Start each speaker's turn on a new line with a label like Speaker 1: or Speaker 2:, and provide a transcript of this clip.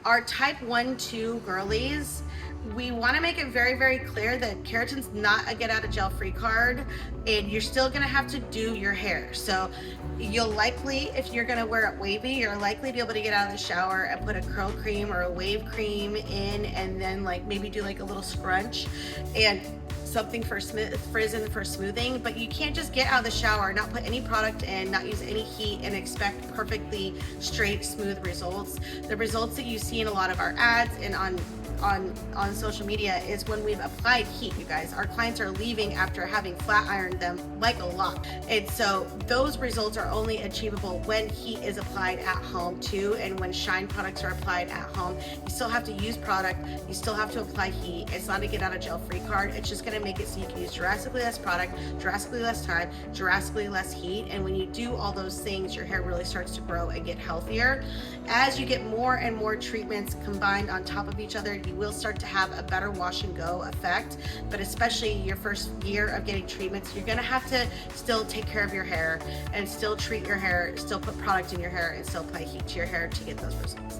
Speaker 1: Our type 1, 2 girlies, we want to make it very, very clear that keratin's not a get out of jail free card, and you're still going to have to do your hair. So you'll likely, if you're going to wear it wavy, you're likely to be able to get out of the shower and put a curl cream or a wave cream in, and then like maybe do like a little scrunch and something for frizz and for smoothing. But you can't just get out of the shower, not put any product in, not use any heat, and expect perfectly straight, smooth results. The results that you see in a lot of our ads and on social media is when we've applied heat, you guys. Our clients are leaving after having flat ironed them like a lot. And so those results are only achievable when heat is applied at home too, and when shine products are applied at home. You still have to use product, you still have to apply heat. It's not a get out of jail free card. It's just gonna make it so you can use drastically less product, drastically less time, drastically less heat. And when you do all those things, your hair really starts to grow and get healthier. As you get more and more treatments combined on top of each other, you will start to have a better wash and go effect. But especially your first year of getting treatments, you're gonna have to still take care of your hair and still treat your hair, still put product in your hair, and still apply heat to your hair to get those results.